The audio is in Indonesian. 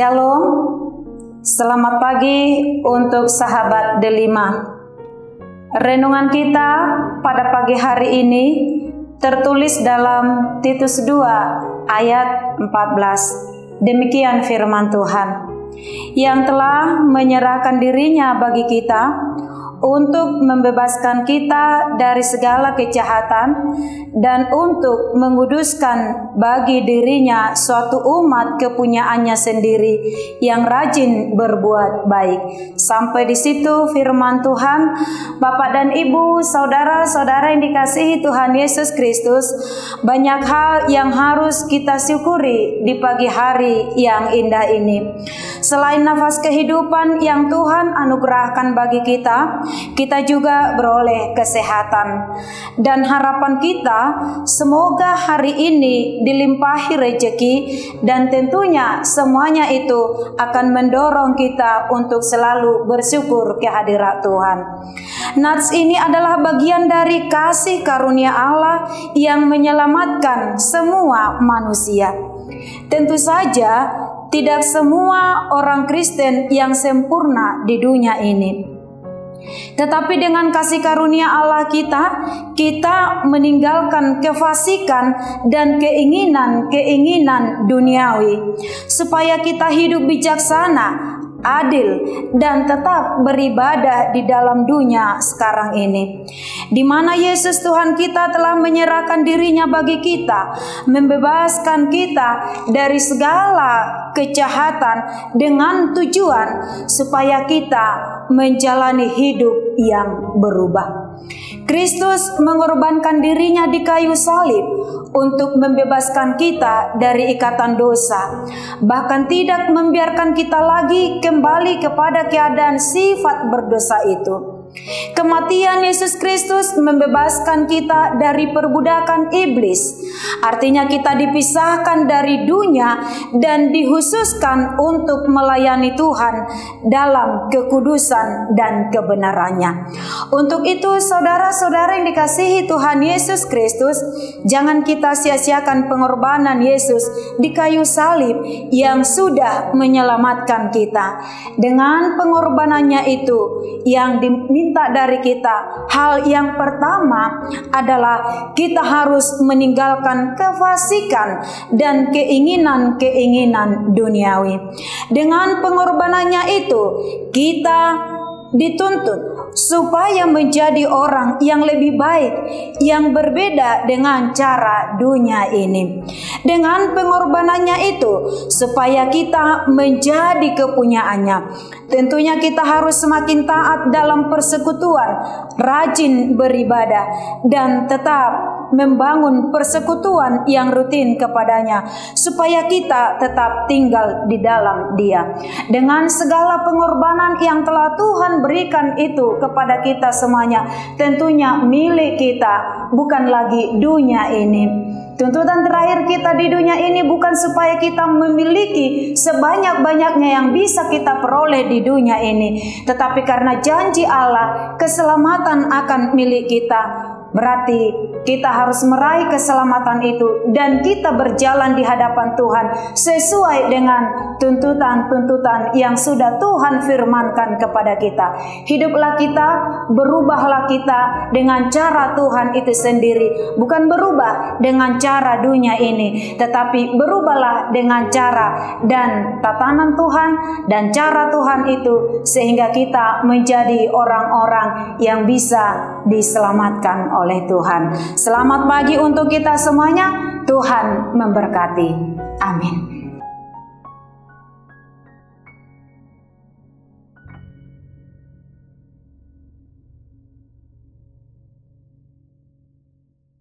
Shalom, selamat pagi untuk sahabat Delima. Renungan kita pada pagi hari ini tertulis dalam Titus 2 ayat 14. Demikian firman Tuhan, yang telah menyerahkan dirinya bagi kita untuk membebaskan kita dari segala kejahatan dan untuk menguduskan bagi dirinya suatu umat kepunyaannya sendiri yang rajin berbuat baik. Sampai di situ firman Tuhan. Bapak dan Ibu, saudara-saudara yang dikasihi Tuhan Yesus Kristus, banyak hal yang harus kita syukuri di pagi hari yang indah ini. Selain nafas kehidupan yang Tuhan anugerahkan bagi kita juga beroleh kesehatan. Dan harapan kita semoga hari ini dilimpahi rezeki, dan tentunya semuanya itu akan mendorong kita untuk selalu bersyukur kehadirat Tuhan. Nats ini adalah bagian dari kasih karunia Allah yang menyelamatkan semua manusia. Tentu saja tidak semua orang Kristen yang sempurna di dunia ini. Tetapi dengan kasih karunia Allah kita meninggalkan kefasikan dan keinginan-keinginan duniawi, supaya kita hidup bijaksana, adil, dan tetap beribadah di dalam dunia sekarang ini, di mana Yesus Tuhan kita telah menyerahkan dirinya bagi kita, membebaskan kita dari segala kejahatan dengan tujuan supaya kita menjalani hidup yang berubah. Kristus mengorbankan dirinya di kayu salib untuk membebaskan kita dari ikatan dosa, bahkan tidak membiarkan kita lagi kembali kepada keadaan sifat berdosa itu. Kematian Yesus Kristus membebaskan kita dari perbudakan iblis. Artinya kita dipisahkan dari dunia dan dikhususkan untuk melayani Tuhan dalam kekudusan dan kebenarannya. Untuk itu saudara-saudara yang dikasihi Tuhan Yesus Kristus, jangan kita sia-siakan pengorbanan Yesus di kayu salib yang sudah menyelamatkan kita. Dengan pengorbanannya itu yang diminta dari kita, hal yang pertama adalah kita harus meninggalkan kefasikan dan keinginan-keinginan duniawi. Dengan pengorbanannya itu kita dituntut supaya menjadi orang yang lebih baik, yang berbeda dengan cara dunia ini. Dengan pengorbanannya itu supaya kita menjadi kepunyaannya, tentunya kita harus semakin taat dalam persekutuan, rajin beribadah, dan tetap membangun persekutuan yang rutin kepadanya, supaya kita tetap tinggal di dalam Dia. Dengan segala pengorbanan yang telah Tuhan berikan itu kepada kita semuanya, tentunya milik kita, bukan lagi dunia ini. Tuntutan terakhir kita di dunia ini bukan supaya kita memiliki sebanyak-banyaknya yang bisa kita peroleh di dunia ini, tetapi karena janji Allah keselamatan akan milik kita. Berarti kita harus meraih keselamatan itu dan kita berjalan di hadapan Tuhan sesuai dengan tuntutan-tuntutan yang sudah Tuhan firmankan kepada kita. Hiduplah kita, berubahlah kita dengan cara Tuhan itu sendiri, bukan berubah dengan cara dunia ini, tetapi berubahlah dengan cara dan tatanan Tuhan dan cara Tuhan itu, sehingga kita menjadi orang-orang yang bisa diselamatkan oleh Tuhan. Selamat pagi untuk kita semuanya. Tuhan memberkati. Amin.